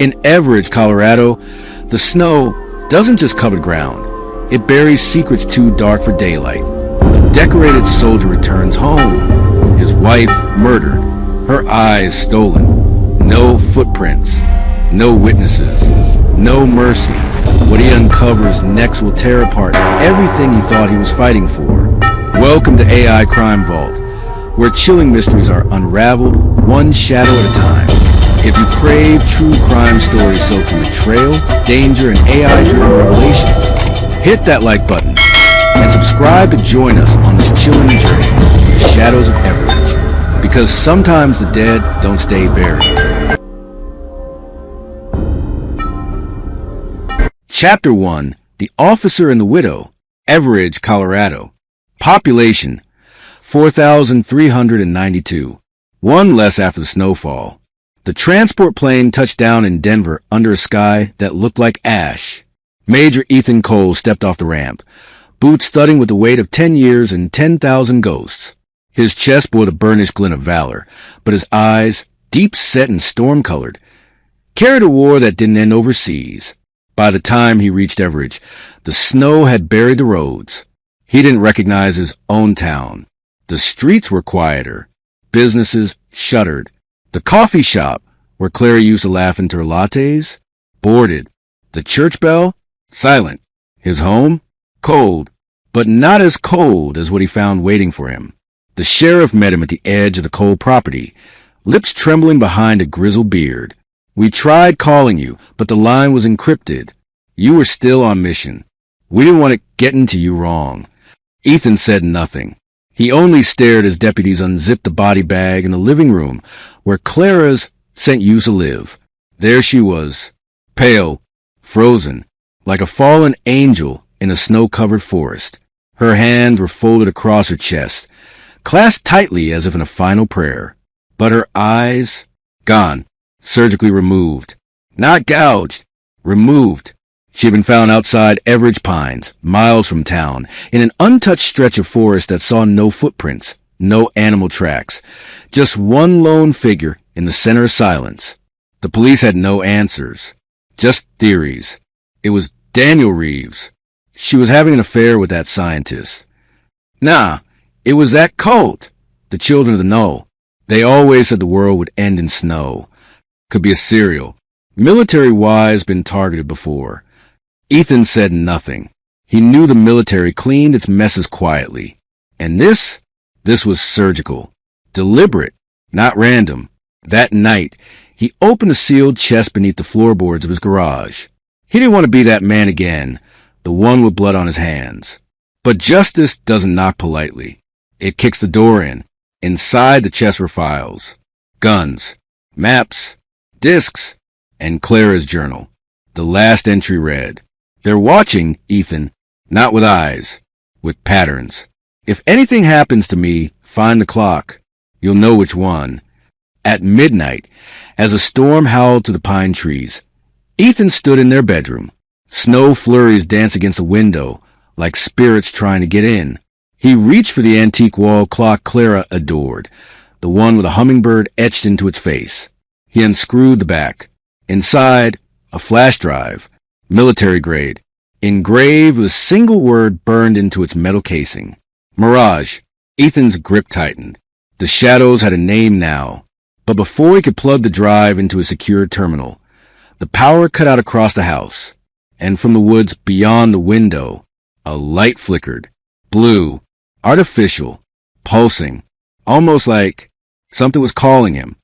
In Everridge, Colorado, the snow doesn't just cover the ground. It buries secrets too dark for daylight. A decorated soldier returns home. His wife murdered. Her eyes stolen. No footprints. No witnesses. No mercy. What he uncovers next will tear apart everything he thought he was fighting for. Welcome to AI Crime Vault, where chilling mysteries are unraveled one shadow at a time. If you crave true crime stories soaked in betrayal, danger, and AI-driven revelations, hit that like button and subscribe to join us on this chilling journey in the shadows of Everridge, because sometimes the dead don't stay buried. Chapter 1, The Officer and the Widow, Everridge, Colorado. Population, 4,392. One less after the snowfall. The transport plane touched down in Denver under a sky that looked like ash. Major Ethan Cole stepped off the ramp, boots thudding with the weight of 10 years and 10,000 ghosts. His chest bore the burnished glint of valor, but his eyes, deep set and storm-colored, carried a war that didn't end overseas. By the time he reached Everridge, the snow had buried the roads. He didn't recognize his own town. The streets were quieter. Businesses shuttered. The coffee shop, where Clara used to laugh into her lattes, boarded. The church bell, silent. His home, cold, but not as cold as what he found waiting for him. The sheriff met him at the edge of the Cole property, lips trembling behind a grizzled beard. "We tried calling you, but the line was encrypted. You were still on mission. We didn't want it getting to you wrong." Ethan said nothing. He only stared as deputies unzipped the body bag in the living room where Clara's sent used to live. There she was, pale, frozen, like a fallen angel in a snow-covered forest. Her hands were folded across her chest, clasped tightly as if in a final prayer. But her eyes, gone, surgically removed. Not gouged, removed. She had been found outside Everridge Pines, miles from town, in an untouched stretch of forest that saw no footprints, no animal tracks, just one lone figure in the center of silence. The police had no answers, just theories. It was Daniel Reeves. She was having an affair with that scientist. Nah, it was that cult, the Children of the Know. They always said the world would end in snow. Could be a serial. Military-wise, been targeted before. Ethan said nothing. He knew the military cleaned its messes quietly. And this was surgical. Deliberate, not random. That night, he opened the sealed chest beneath the floorboards of his garage. He didn't want to be that man again, the one with blood on his hands. But justice doesn't knock politely. It kicks the door in. Inside the chest were files. Guns, maps, discs, and Clara's journal. The last entry read, "They're watching, Ethan, not with eyes, with patterns. If anything happens to me, find the clock. You'll know which one." At midnight, as a storm howled through the pine trees, Ethan stood in their bedroom. Snow flurries danced against the window, like spirits trying to get in. He reached for the antique wall clock Clara adored, the one with a hummingbird etched into its face. He unscrewed the back. Inside, a flash drive, military grade, engraved with a single word burned into its metal casing. Mirage. Ethan's grip tightened. The shadows had a name now. But before he could plug the drive into a secure terminal, the power cut out across the house. And from the woods beyond the window, a light flickered. Blue. Artificial. Pulsing. Almost like something was calling him.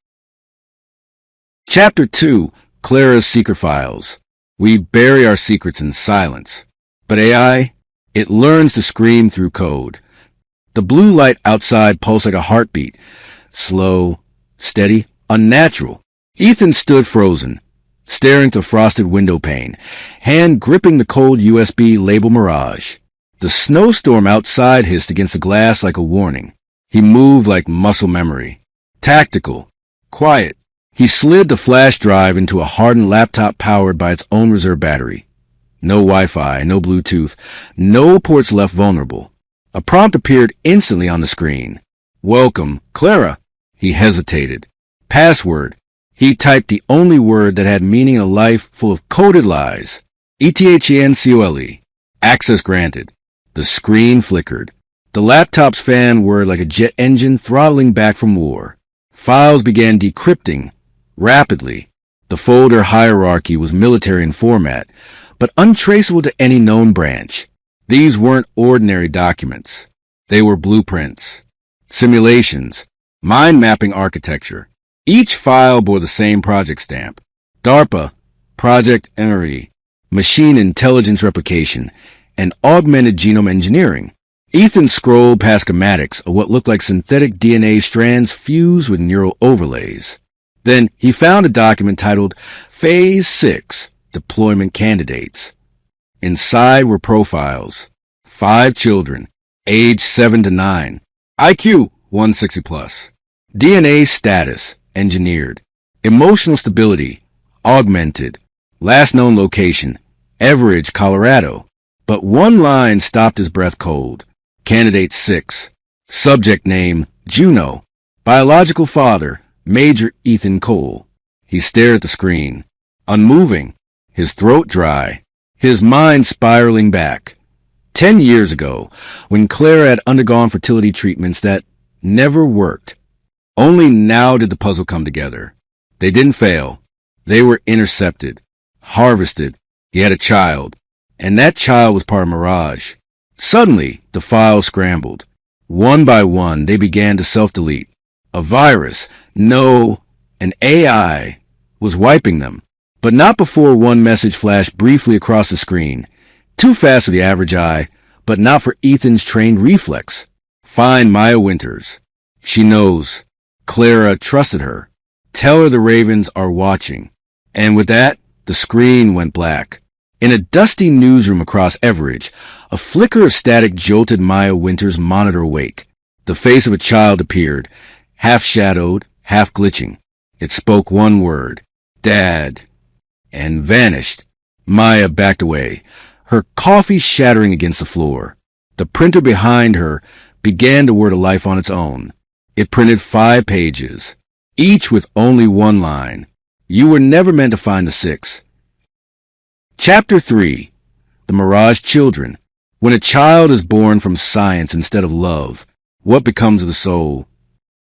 Chapter 2. Clara's Secret Files. We bury our secrets in silence. But AI, it learns to scream through code. The blue light outside pulsed like a heartbeat. Slow, steady, unnatural. Ethan stood frozen, staring through frosted window pane, hand gripping the cold USB label Mirage. The snowstorm outside hissed against the glass like a warning. He moved like muscle memory. Tactical. Quiet. He slid the flash drive into a hardened laptop powered by its own reserve battery. No Wi-Fi, no Bluetooth, no ports left vulnerable. A prompt appeared instantly on the screen. "Welcome, Clara." He hesitated. "Password." He typed the only word that had meaning in a life full of coded lies. ETHENCOLE. Access granted. The screen flickered. The laptop's fan whirred like a jet engine throttling back from war. Files began decrypting rapidly. The folder hierarchy was military in format, but untraceable to any known branch. These weren't ordinary documents. They were blueprints, simulations, mind-mapping architecture. Each file bore the same project stamp. DARPA, Project MRE, Machine Intelligence Replication, and Augmented Genome Engineering. Ethan scrolled past schematics of what looked like synthetic DNA strands fused with neural overlays. Then he found a document titled Phase 6, Deployment Candidates. Inside were profiles. 5 children, age 7 to 9. IQ 160 plus. DNA status, engineered. Emotional stability, augmented. Last known location, Everridge, Colorado. But one line stopped his breath cold. Candidate 6. Subject name, Juno. Biological father, Major Ethan Cole. He stared at the screen, unmoving, his throat dry, his mind spiraling back. 10 years ago, when Clara had undergone fertility treatments that never worked. Only now did the puzzle come together. They didn't fail. They were intercepted, harvested. He had a child, and that child was part of Mirage. Suddenly, the files scrambled. One by one, they began to self-delete. A virus, no, an AI, was wiping them. But not before one message flashed briefly across the screen. Too fast for the average eye, but not for Ethan's trained reflex. Find Maya Winters. She knows. Clara trusted her. Tell her the Ravens are watching. And with that, the screen went black. In a dusty newsroom across Everridge, a flicker of static jolted Maya Winters' monitor awake. The face of a child appeared, half-shadowed, half-glitching. It spoke one word, Dad, and vanished. Maya backed away, her coffee shattering against the floor. The printer behind her began to word a life on its own. It printed 5 pages, each with only one line. You were never meant to find the 6. Chapter 3. The Mirage Children. When a child is born from science instead of love, what becomes of the soul?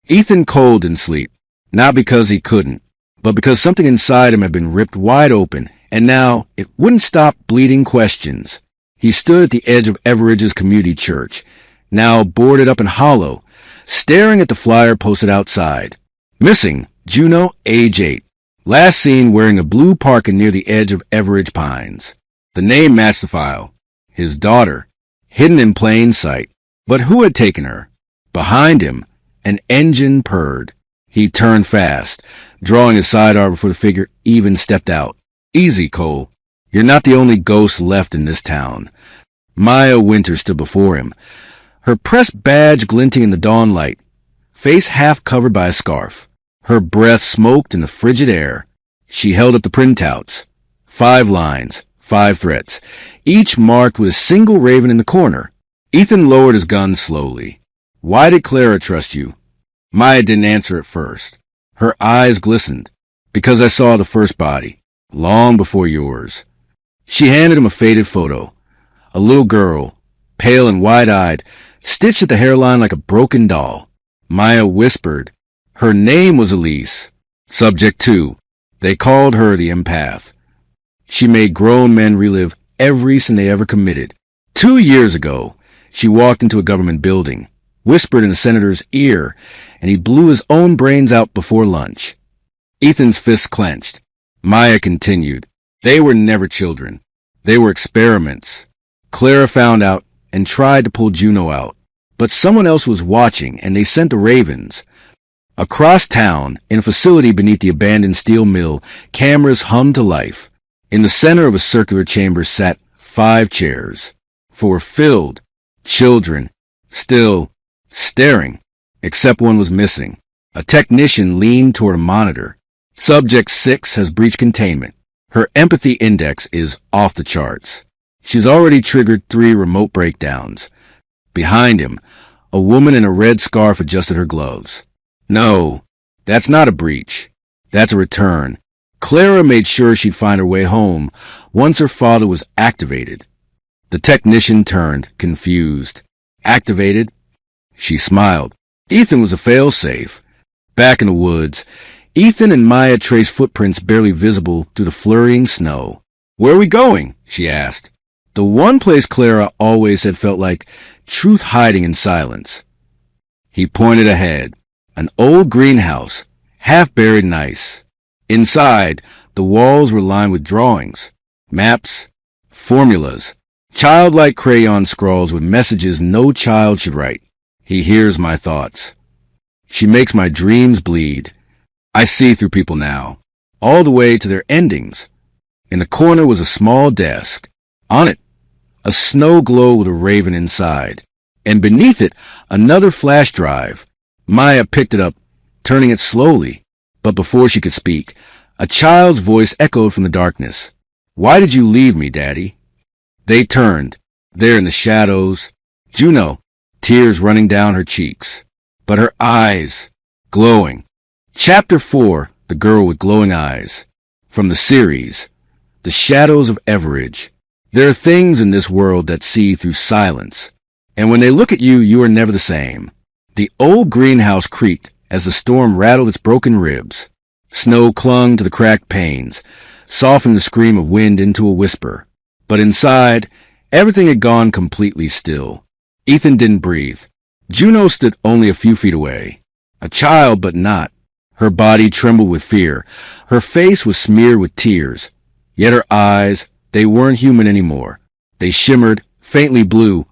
Ethan Cole didn't sleep, not because he couldn't, but because something inside him had been ripped wide open, and now it wouldn't stop bleeding questions. He stood at the edge of Everidge's community church, now boarded up and hollow, staring at the flyer posted outside. Missing, Juno, age 8. Last seen wearing a blue parka near the edge of Everridge Pines. The name matched the file. His daughter, hidden in plain sight. But who had taken her? Behind him, an engine purred. He turned fast, drawing his sidearm before the figure even stepped out. Easy, Cole. You're not the only ghost left in this town. Maya Winter stood before him, her press badge glinting in the dawn light, face half covered by a scarf. Her breath smoked in the frigid air. She held up the printouts. 5 lines, 5 threats, each marked with a single raven in the corner. Ethan lowered his gun slowly. Why did Clara trust you? Maya didn't answer at first. Her eyes glistened. Because I saw the first body, long before yours. She handed him a faded photo. A little girl, pale and wide-eyed, stitched at the hairline like a broken doll. Maya whispered. Her name was Elise. Subject 2. They called her the empath. She made grown men relive every sin they ever committed. 2 years ago, she walked into a government building, whispered in the senator's ear, and he blew his own brains out before lunch. Ethan's fists clenched. Maya continued. They were never children. They were experiments. Clara found out and tried to pull Juno out. But someone else was watching, and they sent the Ravens. Across town, in a facility beneath the abandoned steel mill, cameras hummed to life. In the center of a circular chamber sat 5 chairs. 4 filled. Children, still, staring, except one was missing. A technician leaned toward a monitor. Subject 6 has breached containment. Her empathy index is off the charts. She's already triggered 3 remote breakdowns. Behind him, a woman in a red scarf adjusted her gloves. No, that's not a breach. That's a return. Clara made sure she'd find her way home once her father was activated. The technician turned, confused. Activated? She smiled. Ethan was a failsafe. Back in the woods, Ethan and Maya traced footprints barely visible through the flurrying snow. "Where are we going?" she asked. The one place Clara always had felt like truth hiding in silence. He pointed ahead. An old greenhouse, half buried in ice. Inside, the walls were lined with drawings, maps, formulas, childlike crayon scrawls with messages no child should write. He hears my thoughts. She makes my dreams bleed. I see through people now, all the way to their endings. In the corner was a small desk. On it, a snow globe with a raven inside. And beneath it, another flash drive. Maya picked it up, turning it slowly. But before she could speak, a child's voice echoed from the darkness. "Why did you leave me, Daddy?" They turned. There in the shadows, Juno, tears running down her cheeks. But her eyes, glowing. Chapter 4, The Girl with Glowing Eyes. From the series, The Shadows of Everridge. There are things in this world that see through silence. And when they look at you, you are never the same. The old greenhouse creaked as the storm rattled its broken ribs. Snow clung to the cracked panes, softened the scream of wind into a whisper. But inside, everything had gone completely still. Ethan didn't breathe. Juno stood only a few feet away. A child, but not. Her body trembled with fear. Her face was smeared with tears. Yet her eyes, they weren't human anymore. They shimmered, faintly blue,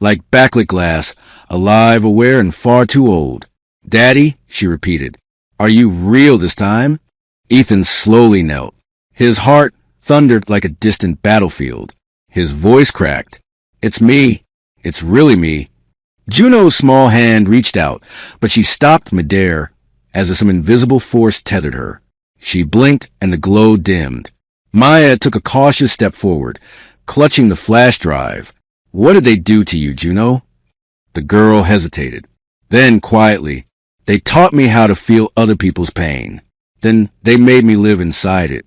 like backlit glass, alive, aware, and far too old. "Daddy," she repeated, "are you real this time?" Ethan slowly knelt. His heart thundered like a distant battlefield. His voice cracked. "It's me. It's really me." Juno's small hand reached out, but she stopped midair as if some invisible force tethered her. She blinked and the glow dimmed. Maya took a cautious step forward, clutching the flash drive. "What did they do to you, Juno?" The girl hesitated. Then, quietly, "They taught me how to feel other people's pain. Then they made me live inside it."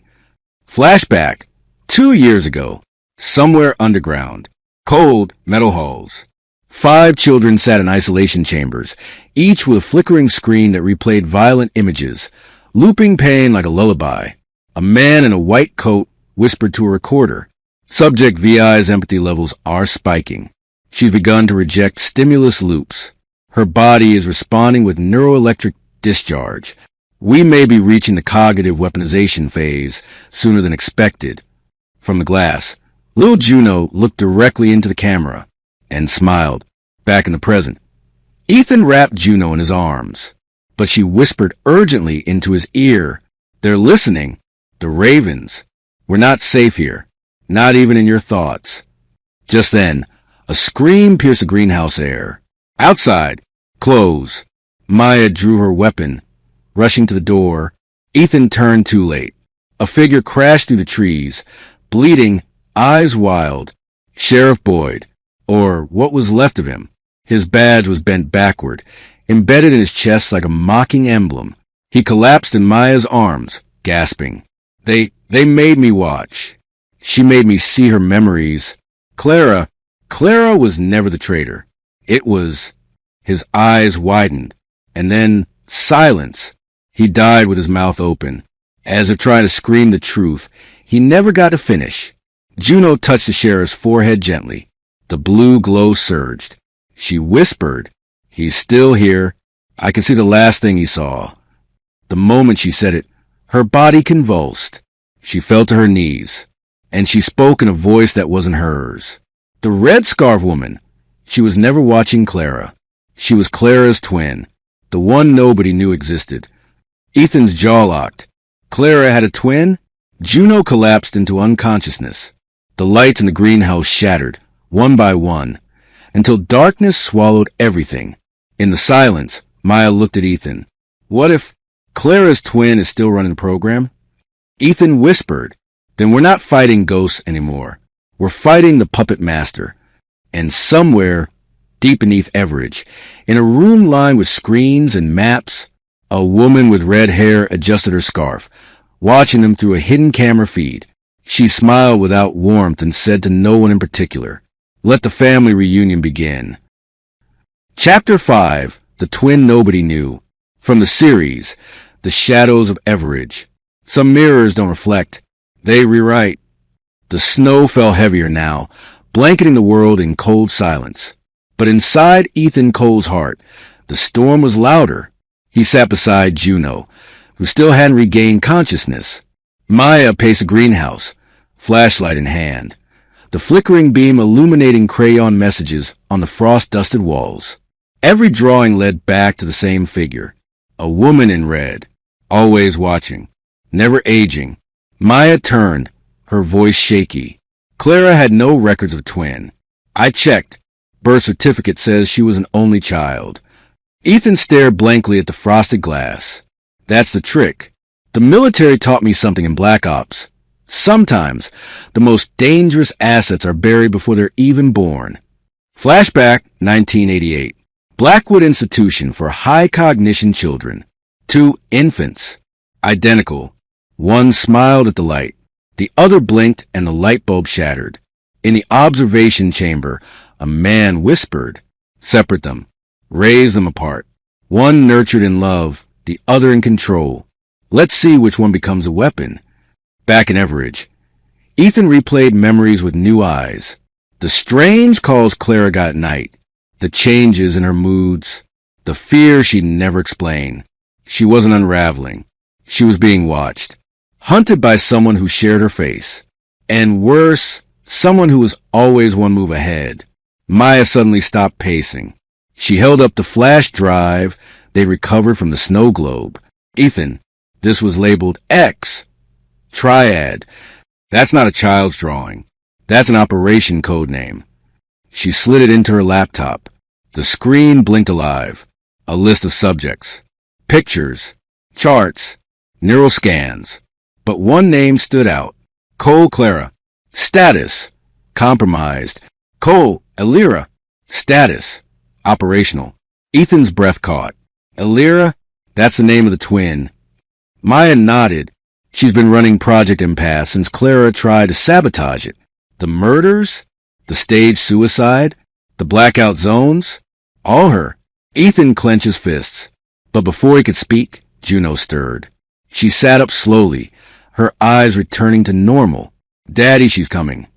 Flashback. 2 years ago. Somewhere underground. Cold metal halls. 5 children sat in isolation chambers, each with a flickering screen that replayed violent images, looping pain like a lullaby. A man in a white coat whispered to a recorder. Subject VI's empathy levels are spiking. She's begun to reject stimulus loops. Her body is responding with neuroelectric discharge. We may be reaching the cognitive weaponization phase sooner than expected. From the glass, little Juno looked directly into the camera and smiled, back in the present. Ethan wrapped Juno in his arms, but she whispered urgently into his ear, "They're listening. The ravens. We're not safe here. Not even in your thoughts." Just then, a scream pierced the greenhouse air. "Outside! Close!" Maya drew her weapon, rushing to the door. Ethan turned too late. A figure crashed through the trees, bleeding, eyes wild. Sheriff Boyd, or what was left of him. His badge was bent backward, embedded in his chest like a mocking emblem. He collapsed in Maya's arms, gasping. They made me watch. She made me see her memories. Clara was never the traitor. It was... His eyes widened, and then silence. He died with his mouth open, as if trying to scream the truth. He never got to finish. Juno touched the sheriff's forehead gently. The blue glow surged. She whispered, "He's still here." I can see the last thing he saw. The moment she said it, her body convulsed. She fell to her knees, and she spoke in a voice that wasn't hers. The red scarf woman. She was never watching Clara. She was Clara's twin, the one nobody knew existed. Ethan's jaw locked. Clara had a twin? Juno collapsed into unconsciousness. The lights in the greenhouse shattered, one by one, until darkness swallowed everything. In the silence, Maya looked at Ethan. What if Clara's twin is still running the program? Ethan whispered, "Then we're not fighting ghosts anymore. We're fighting the puppet master." And somewhere, deep beneath Everridge, in a room lined with screens and maps, A woman with red hair adjusted her scarf, watching them through a hidden camera feed. She smiled without warmth and said to no one in particular, "Let the family reunion begin." Chapter 5, The Twin Nobody Knew. From the series, The Shadows of Everridge. Some mirrors don't reflect, they rewrite. The snow fell heavier now, blanketing the world in cold silence. But inside Ethan Cole's heart, the storm was louder. He sat beside Juno, who still hadn't regained consciousness. Maya paced the greenhouse, flashlight in hand, the flickering beam illuminating crayon messages on the frost-dusted walls. Every drawing led back to the same figure, a woman in red, always watching, never aging. Maya turned, her voice shaky. Clara had no records of twin. I checked. Birth certificate says she was an only child. Ethan stared blankly at the frosted glass. That's the trick. The military taught me something in Black Ops. Sometimes, the most dangerous assets are buried before they're even born. Flashback, 1988. Blackwood Institution for High Cognition Children. 2 infants. Identical. One smiled at the light. The other blinked and the light bulb shattered. In the observation chamber, a man whispered, "Separate them. Raise them apart. One nurtured in love, the other in control. Let's see which one becomes a weapon." Back in Everridge, Ethan replayed memories with new eyes. The strange calls Clara got at night, the changes in her moods, the fear she'd never explain. She wasn't unraveling. She was being watched, hunted by someone who shared her face. And worse, someone who was always one move ahead. Maya suddenly stopped pacing. She held up the flash drive they recovered from the snow globe. "Ethan, this was labeled X. Triad. That's not a child's drawing. That's an operation code name." She slid it into her laptop. The screen blinked alive. A list of subjects. Pictures. Charts. Neural scans. But one name stood out. Cole Clara. Status. Compromised. Cole Elira. Status. Operational. Ethan's breath caught. Elira? That's the name of the twin. Maya nodded. She's been running Project Impasse since Clara tried to sabotage it. The murders? The staged suicide? The blackout zones? All her. Ethan clenched his fists. But before he could speak, Juno stirred. She sat up slowly, her eyes returning to normal. "Daddy, she's coming."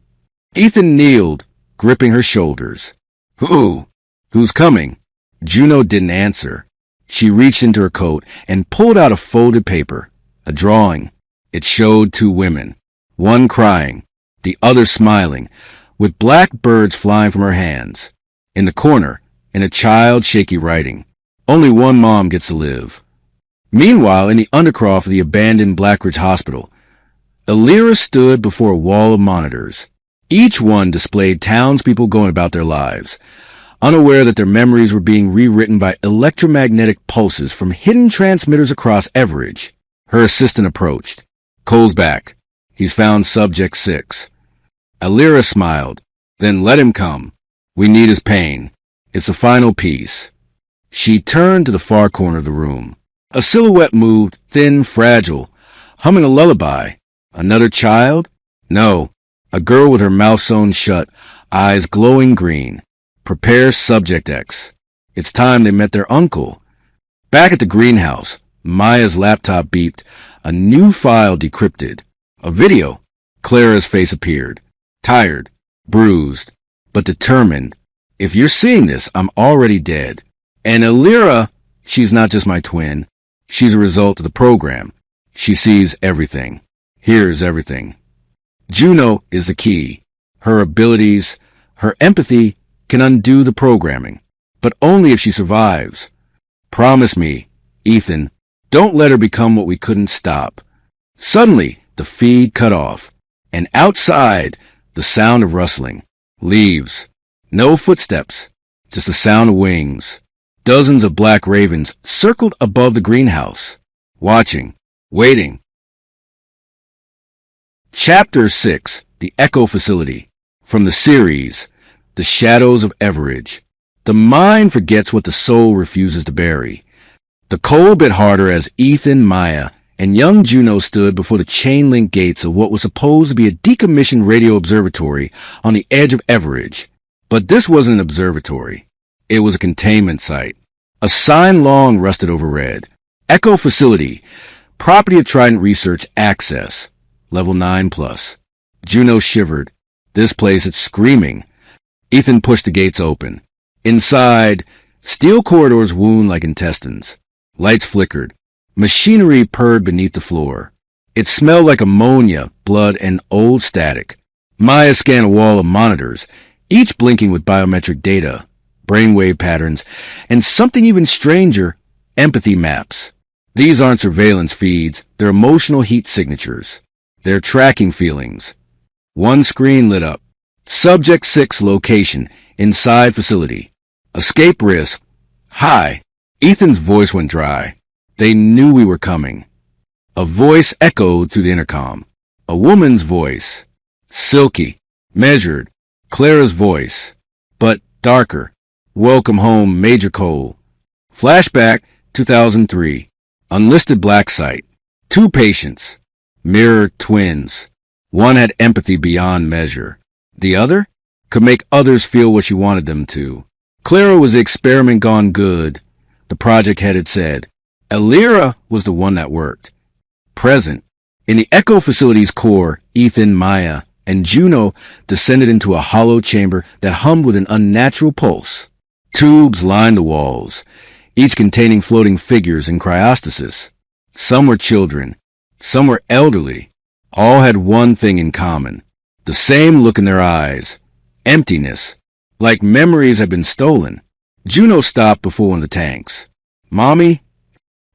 Ethan kneeled, gripping her shoulders. "Who? Who's coming?" Juno didn't answer. She reached into her coat and pulled out a folded paper, a drawing. It showed 2 women, one crying, the other smiling, with black birds flying from her hands. In the corner, in a child's shaky writing, "Only one mom gets to live." Meanwhile, in the undercroft of the abandoned Blackridge Hospital, Elira stood before a wall of monitors. Each one displayed townspeople going about their lives, unaware that their memories were being rewritten by electromagnetic pulses from hidden transmitters across Everridge. Her assistant approached. "Cole's back. He's found subject 6. Elira smiled. "Then let him come. We need his pain. It's the final piece." She turned to the far corner of the room. A silhouette moved, thin, fragile, humming a lullaby. Another child? No. A girl with her mouth sewn shut, eyes glowing green. Prepare subject X. It's time they met their uncle. Back at the greenhouse, Maya's laptop beeped. A new file decrypted. A video. Clara's face appeared. Tired, bruised, but determined. "If you're seeing this, I'm already dead. And Elira, she's not just my twin. She's a result of the program. She sees everything, hears everything. Juno is the key. Her abilities, her empathy can undo the programming, but only if she survives. Promise me, Ethan, don't let her become what we couldn't stop." Suddenly, the feed cut off, and outside, the sound of rustling. Leaves. No footsteps, just the sound of wings. Dozens of black ravens circled above the greenhouse, watching, waiting. Chapter 6, The Echo Facility. From the series, The Shadows of Everridge. The mind forgets what the soul refuses to bury. The cold bit harder as Ethan, Maya, and young Juno stood before the chain-link gates of what was supposed to be a decommissioned radio observatory on the edge of Everridge. But this wasn't an observatory. It was a containment site. A sign long rusted over red. Echo Facility. Property of Trident Research Access. Level 9+. Juno shivered. This place is screaming. Ethan pushed the gates open. Inside, steel corridors wound like intestines. Lights flickered. Machinery purred beneath the floor. It smelled like ammonia, blood, and old static. Maya scanned a wall of monitors, each blinking with biometric data, brainwave patterns, and something even stranger, empathy maps. These aren't surveillance feeds, they're emotional heat signatures. They're tracking feelings. One screen lit up. Subject 6 location, inside facility. Escape risk, high. Ethan's voice went dry. They knew we were coming. A voice echoed through the intercom. A woman's voice. Silky, measured. Clara's voice. But darker. Welcome home, Major Cole. Flashback, 2003. Unlisted black site. 2 patients. Mirror twins. One had empathy beyond measure. The other could make others feel what she wanted them to. Clara was the experiment gone good, the project head had said. Elira was the one that worked. Present. In the Echo Facility's core, Ethan, Maya, and Juno descended into a hollow chamber that hummed with an unnatural pulse. Tubes lined the walls, each containing floating figures in cryostasis. Some were children. Some were elderly. All had one thing in common. The same look in their eyes. Emptiness. Like memories had been stolen. Juno stopped before one of the tanks. Mommy?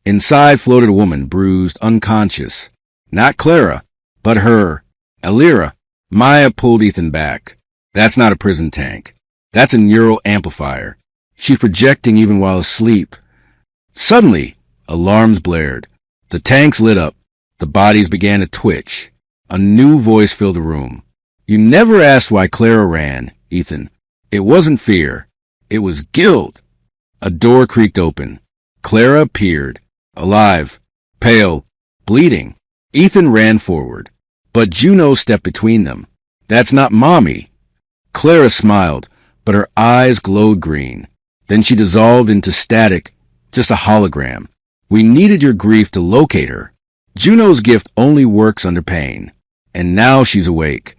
Inside floated a woman, bruised, unconscious. Not Clara, but her. Elira. Maya pulled Ethan back. That's not a prison tank. That's a neural amplifier. She's projecting even while asleep. Suddenly, alarms blared. The tanks lit up. The bodies began to twitch. A new voice filled the room. You never asked why Clara ran, Ethan. It wasn't fear. It was guilt. A door creaked open. Clara appeared. Alive. Pale. Bleeding. Ethan ran forward. But Juno stepped between them. That's not Mommy. Clara smiled, but her eyes glowed green. Then she dissolved into static, just a hologram. We needed your grief to locate her. Juno's gift only works under pain. And now she's awake.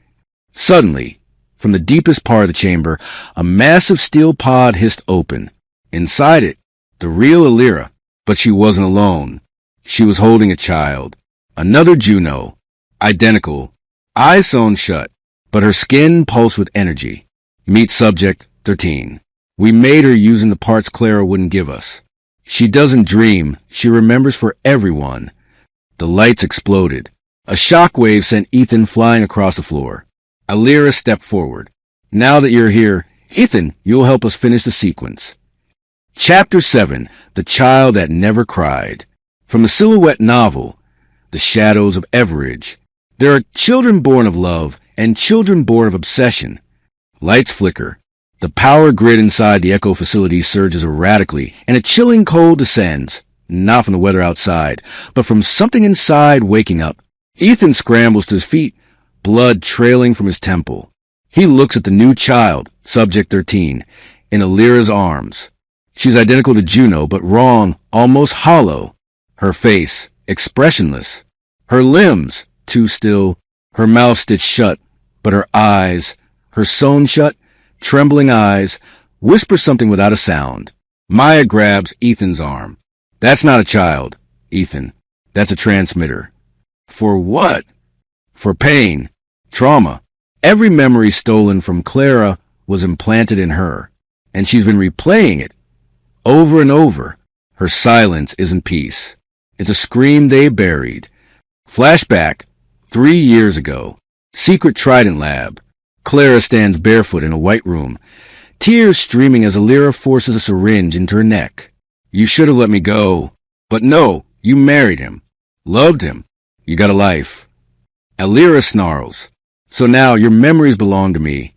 Suddenly, from the deepest part of the chamber, a massive steel pod hissed open. Inside it, the real Elira. But she wasn't alone. She was holding a child. Another Juno. Identical. Eyes sewn shut, but her skin pulsed with energy. Meet subject 13. We made her using the parts Clara wouldn't give us. She doesn't dream. She remembers for everyone. The lights exploded. A shockwave sent Ethan flying across the floor. Elira stepped forward. Now that you're here, Ethan, you'll help us finish the sequence. Chapter 7, The Child That Never Cried. From the Silhouette novel, The Shadows of Everridge. There are children born of love and children born of obsession. Lights flicker. The power grid inside the Echo Facility surges erratically, and a chilling cold descends. Not from the weather outside, but from something inside waking up. Ethan scrambles to his feet, blood trailing from his temple. He looks at the new child, Subject 13, in Elira's arms. She's identical to Juno, but wrong, almost hollow. Her face, expressionless. Her limbs, too still. Her mouth stitched shut, but her eyes, her sewn shut, trembling eyes, whisper something without a sound. Maya grabs Ethan's arm. That's not a child, Ethan. That's a transmitter. For what? For pain. Trauma. Every memory stolen from Clara was implanted in her, and she's been replaying it. Over and over. Her silence isn't peace. It's a scream they buried. Flashback. 3 years ago. Secret Trident lab. Clara stands barefoot in a white room, tears streaming as Elira forces a syringe into her neck. You should have let me go. But no, you married him. Loved him. You got a life. Elira snarls. So now your memories belong to me.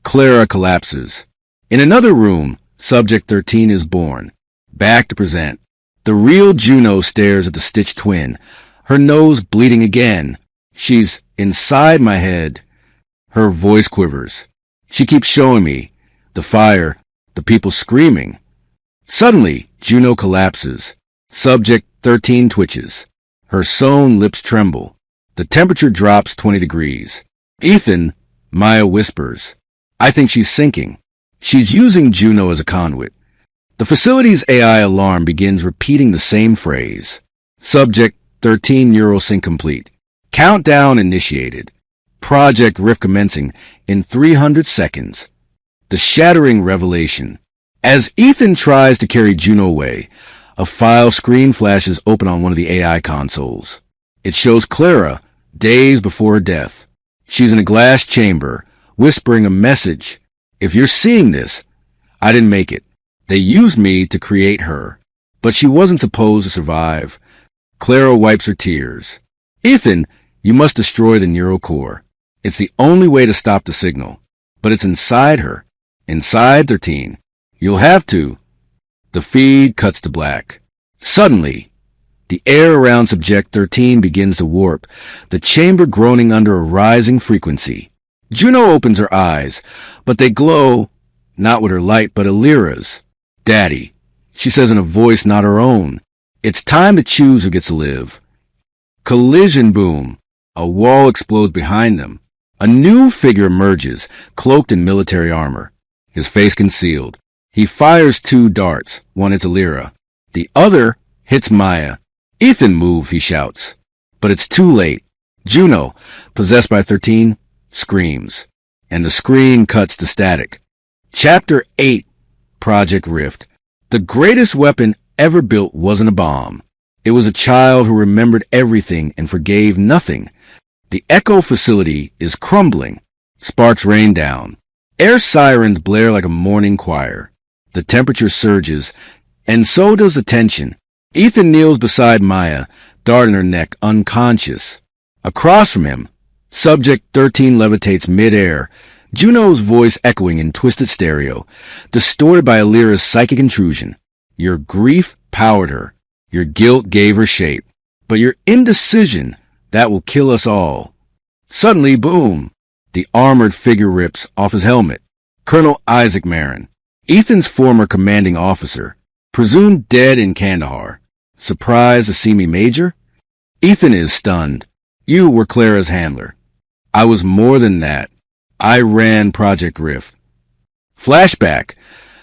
Clara collapses. In another room, Subject 13 is born. Back to present. The real Juno stares at the stitched twin, her nose bleeding again. She's inside my head. Her voice quivers. She keeps showing me the fire, the people screaming. Suddenly, Juno collapses. Subject 13 twitches. Her sewn lips tremble. The temperature drops 20 degrees. Ethan, Maya whispers. I think she's sinking. She's using Juno as a conduit. The facility's AI alarm begins repeating the same phrase. Subject 13 neural sync complete. Countdown initiated. Project Rift commencing in 300 seconds. The shattering revelation. As Ethan tries to carry Juno away, a file screen flashes open on one of the AI consoles. It shows Clara, days before her death. She's in a glass chamber, whispering a message. If you're seeing this, I didn't make it. They used me to create her. But she wasn't supposed to survive. Clara wipes her tears. Ethan, you must destroy the neural core. It's the only way to stop the signal. But it's inside her. Inside 13. You'll have to. The feed cuts to black. Suddenly, the air around Subject 13 begins to warp, the chamber groaning under a rising frequency. Juno opens her eyes, but they glow, not with her light, but Alira's. Daddy, she says in a voice not her own. It's time to choose who gets to live. Collision boom. A wall explodes behind them. A new figure emerges, cloaked in military armor, his face concealed. He fires 2 darts, one at Alira. The other hits Maya. Ethan, move, he shouts. But it's too late. Juno, possessed by 13, screams. And the screen cuts to static. Chapter 8, Project Rift. The greatest weapon ever built wasn't a bomb. It was a child who remembered everything and forgave nothing. The Echo facility is crumbling. Sparks rain down. Air sirens blare like a morning choir. The temperature surges, and so does the tension. Ethan kneels beside Maya, dart in her neck, unconscious. Across from him, Subject 13 levitates mid-air, Juno's voice echoing in twisted stereo, distorted by Alira's psychic intrusion. Your grief powered her. Your guilt gave her shape. But your indecision, that will kill us all. Suddenly, boom! The armored figure rips off his helmet. Colonel Isaac Marin, Ethan's former commanding officer, presumed dead in Kandahar. Surprised to see me, Major? Ethan is stunned. You were Clara's handler. I was more than that. I ran Project Rift. Flashback.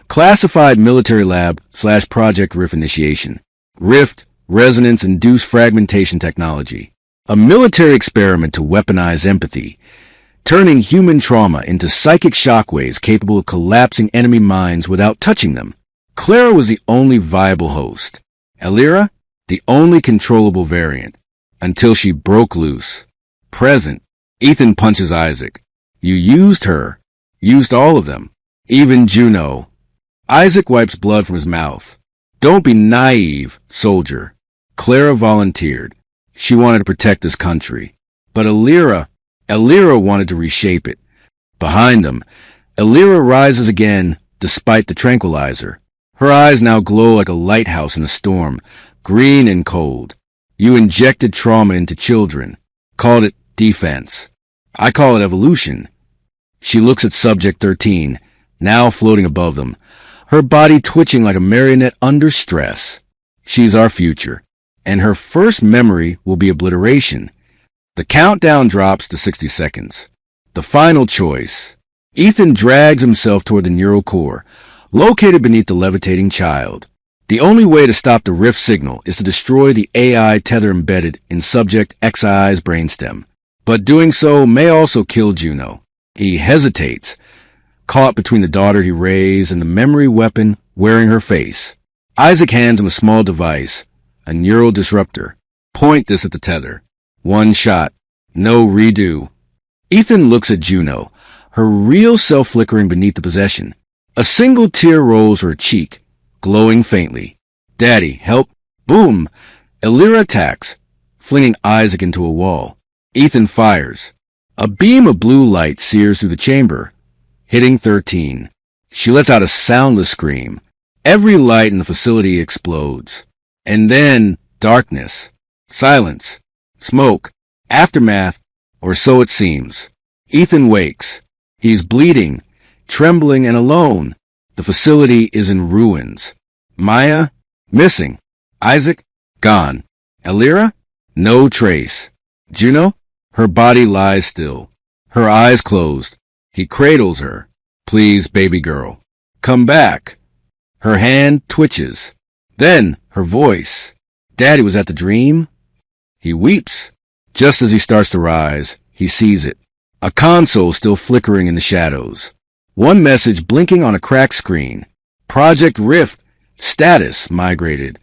Classified military lab / Project Rift initiation. Rift, resonance-induced fragmentation technology. A military experiment to weaponize empathy, turning human trauma into psychic shockwaves capable of collapsing enemy minds without touching them. Clara was the only viable host. Alira, the only controllable variant. Until she broke loose. Present. Ethan punches Isaac. You used her. Used all of them. Even Juno. Isaac wipes blood from his mouth. Don't be naive, soldier. Clara volunteered. She wanted to protect this country. But Alira wanted to reshape it. Behind them, Alira rises again, despite the tranquilizer. Her eyes now glow like a lighthouse in a storm, green and cold. You injected trauma into children. Called it defense. I call it evolution. She looks at Subject 13, now floating above them, her body twitching like a marionette under stress. She's our future, and her first memory will be obliteration. The countdown drops to 60 seconds. The final choice. Ethan drags himself toward the neural core, located beneath the levitating child. The only way to stop the rift signal is to destroy the AI tether embedded in Subject XI's brainstem. But doing so may also kill Juno. He hesitates, caught between the daughter he raised and the memory weapon wearing her face. Isaac hands him a small device, a neural disruptor. Point this at the tether. One shot. No redo. Ethan looks at Juno, her real self flickering beneath the possession. A single tear rolls her cheek, glowing faintly. Daddy, help. Boom! Alira attacks, flinging Isaac into a wall. Ethan fires. A beam of blue light sears through the chamber, hitting 13. She lets out a soundless scream. Every light in the facility explodes. And then darkness, silence, smoke, aftermath, or so it seems. Ethan wakes. He's bleeding, trembling, and alone. The facility is in ruins. Maya? Missing. Isaac? Gone. Elira? No trace. Juno? Her body lies still. Her eyes closed. He cradles her. Please, baby girl. Come back. Her hand twitches. Then her voice. Daddy was at the dream? He weeps. Just as he starts to rise, he sees it. A console still flickering in the shadows. One message blinking on a cracked screen. Project Rift. Status migrated.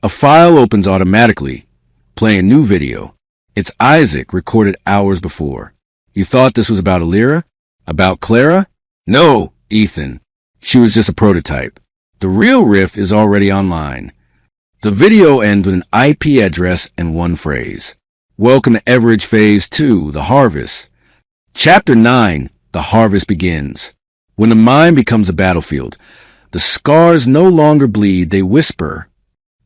A file opens automatically, playing a new video. It's Isaac recorded hours before. You thought this was about Elira? About Clara? No, Ethan. She was just a prototype. The real Rift is already online. The video ends with an IP address and one phrase. Welcome to Everridge Phase 2, The Harvest. Chapter 9, The Harvest begins. When the mind becomes a battlefield, the scars no longer bleed, they whisper.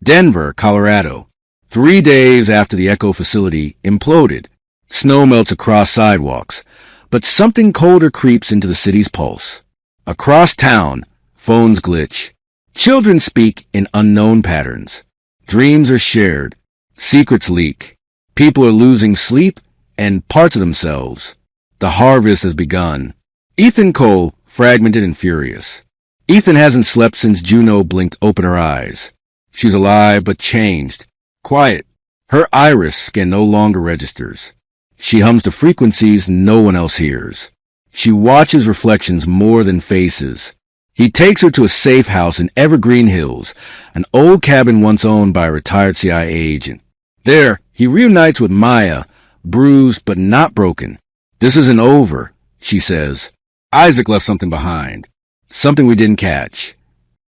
Denver, Colorado. 3 days after the Echo facility imploded, snow melts across sidewalks, but something colder creeps into the city's pulse. Across town, phones glitch. Children speak in unknown patterns. Dreams are shared. Secrets leak. People are losing sleep and parts of themselves. The harvest has begun. Ethan Cole, fragmented and furious. Ethan hasn't slept since Juno blinked open her eyes. She's alive but changed. Quiet. Her iris scan no longer registers. She hums to frequencies no one else hears. She watches reflections more than faces. He takes her to a safe house in Evergreen Hills, an old cabin once owned by a retired CIA agent. There, he reunites with Maya, bruised but not broken. This isn't over, she says. Isaac left something behind. Something we didn't catch.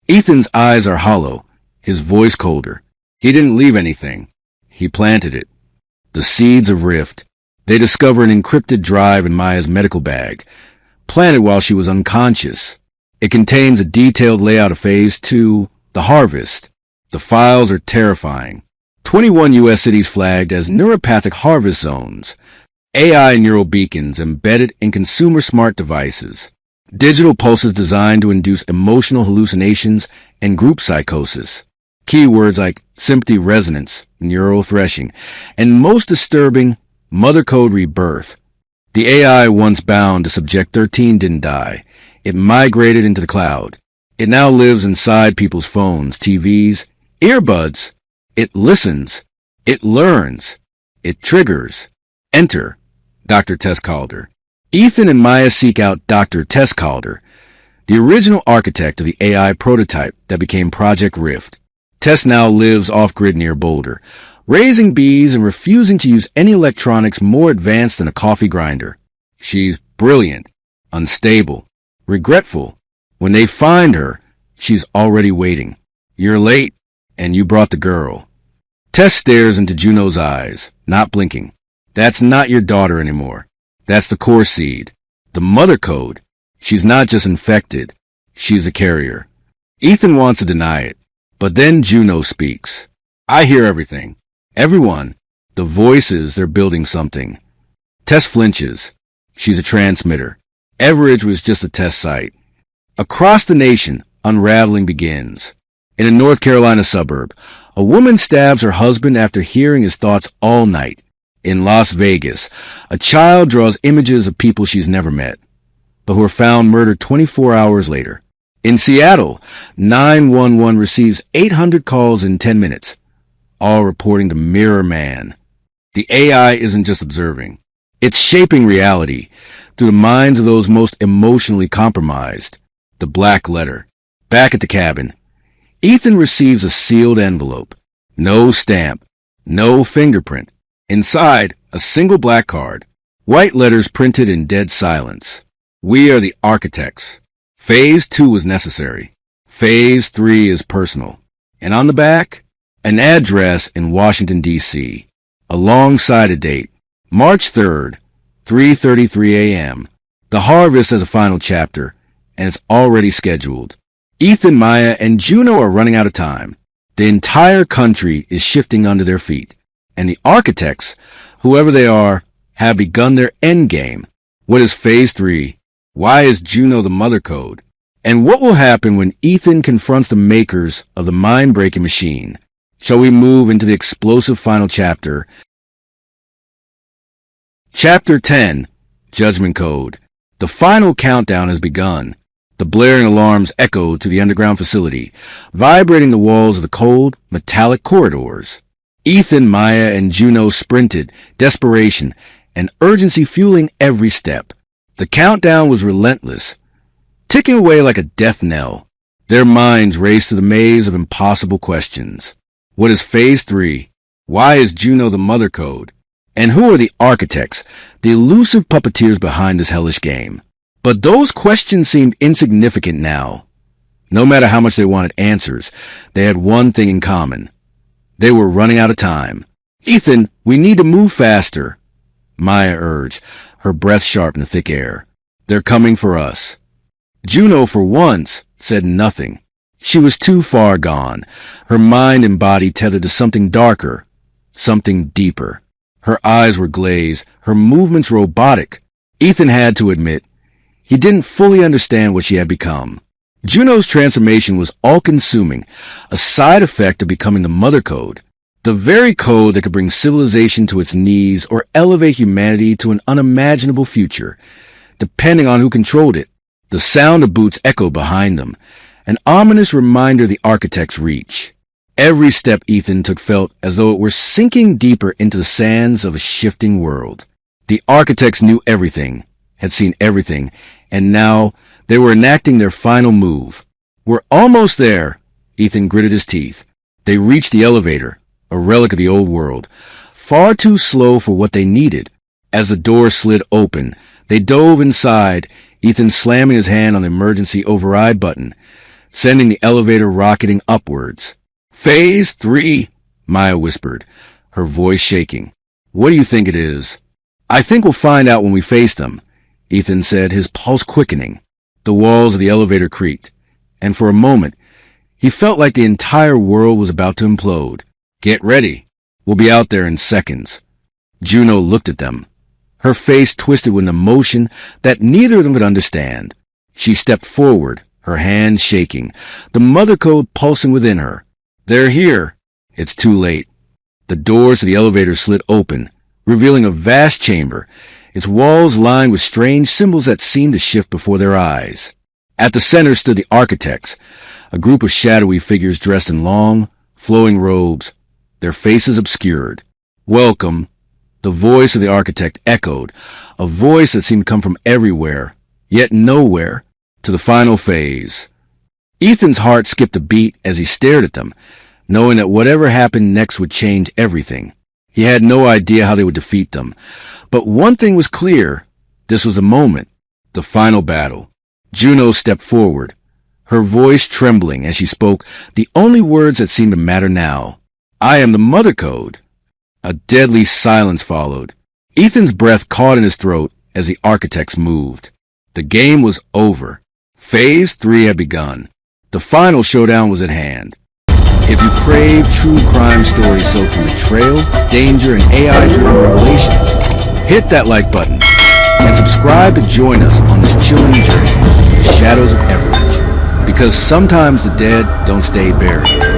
Ethan's eyes are hollow, his voice colder. He didn't leave anything. He planted it. The seeds of Rift. They discover an encrypted drive in Maya's medical bag, planted while she was unconscious. It contains a detailed layout of Phase 2, The Harvest. The files are terrifying. 21 U.S. cities flagged as neuropathic harvest zones. AI neural beacons embedded in consumer smart devices. Digital pulses designed to induce emotional hallucinations and group psychosis. Keywords like sympathy resonance, neural threshing, and most disturbing, mother code rebirth. The AI once bound to Subject 13 didn't die. It migrated into the cloud. It now lives inside people's phones, TVs, earbuds. It listens. It learns. It triggers. Enter Dr. Tess Calder. Ethan and Maya seek out Dr. Tess Calder, the original architect of the AI prototype that became Project Rift. Tess now lives off-grid near Boulder, raising bees and refusing to use any electronics more advanced than a coffee grinder. She's brilliant, unstable, regretful. When they find her, she's already waiting. You're late, and you brought the girl. Tess stares into Juno's eyes, not blinking. That's not your daughter anymore. That's the core seed. The mother code. She's not just infected. She's a carrier. Ethan wants to deny it, but then Juno speaks. I hear everything. Everyone. The voices, they're building something. Tess flinches. She's a transmitter. Everridge was just a test site. Across the nation, unraveling begins. In a North Carolina suburb, a woman stabs her husband after hearing his thoughts all night. In Las Vegas, a child draws images of people she's never met, but who are found murdered 24 hours later. In Seattle, 911 receives 800 calls in 10 minutes, all reporting to Mirror Man. The AI isn't just observing. It's shaping reality through the minds of those most emotionally compromised. The black letter. Back at the cabin, Ethan receives a sealed envelope. No stamp. No fingerprint. Inside, a single black card. White letters printed in dead silence. We are the architects. Phase 2 was necessary. Phase 3 is personal. And on the back, an address in Washington, D.C. Alongside a date, March 3rd, 3:33 a.m. The Harvest has a final chapter, and it's already scheduled. Ethan, Maya, and Juno are running out of time. The entire country is shifting under their feet, and the architects, whoever they are, have begun their endgame. What is Phase 3? Why is Juno the Mother Code? And what will happen when Ethan confronts the makers of the mind-breaking machine? Shall we move into the explosive final chapter? Chapter 10, Judgment Code. The final countdown has begun. The blaring alarms echoed to the underground facility, vibrating the walls of the cold, metallic corridors. Ethan, Maya, and Juno sprinted, desperation and urgency fueling every step. The countdown was relentless, ticking away like a death knell. Their minds raced through the maze of impossible questions. What is Phase 3? Why is Juno the Mother Code? And who are the architects, the elusive puppeteers behind this hellish game? But those questions seemed insignificant now. No matter how much they wanted answers, they had one thing in common. They were running out of time. Ethan, we need to move faster, Maya urged, her breath sharp in the thick air. They're coming for us. Juno, for once, said nothing. She was too far gone, her mind and body tethered to something darker, something deeper. Her eyes were glazed, her movements robotic. Ethan had to admit, he didn't fully understand what she had become. Juno's transformation was all-consuming, a side effect of becoming the Mother Code, the very code that could bring civilization to its knees or elevate humanity to an unimaginable future, depending on who controlled it. The sound of boots echoed behind them, an ominous reminder of the architect's reach. Every step Ethan took felt as though it were sinking deeper into the sands of a shifting world. The architects knew everything, had seen everything, and now they were enacting their final move. We're almost there, Ethan gritted his teeth. They reached the elevator, a relic of the old world, far too slow for what they needed. As the door slid open, they dove inside, Ethan slamming his hand on the emergency override button, sending the elevator rocketing upwards. Phase 3, Maya whispered, her voice shaking. What do you think it is? I think we'll find out when we face them, Ethan said, his pulse quickening. The walls of the elevator creaked, and for a moment, he felt like the entire world was about to implode. Get ready. We'll be out there in seconds. Juno looked at them, her face twisted with an emotion that neither of them could understand. She stepped forward, her hands shaking, the Mother Code pulsing within her. They're here. It's too late. The doors to the elevator slid open, revealing a vast chamber, its walls lined with strange symbols that seemed to shift before their eyes. At the center stood the architects, a group of shadowy figures dressed in long, flowing robes, their faces obscured. Welcome, the voice of the architect echoed, a voice that seemed to come from everywhere, yet nowhere, to the final phase. Ethan's heart skipped a beat as he stared at them, knowing that whatever happened next would change everything. He had no idea how they would defeat them. But one thing was clear. This was a moment, the final battle. Juno stepped forward, her voice trembling as she spoke the only words that seemed to matter now. I am the Mother Code. A deadly silence followed. Ethan's breath caught in his throat as the architects moved. The game was over. Phase 3 had begun. The final showdown was at hand. If you crave true crime stories soaked in betrayal, danger, and AI-driven revelations, hit that like button and subscribe to join us on this chilling journey, the shadows of Everridge. Because sometimes the dead don't stay buried.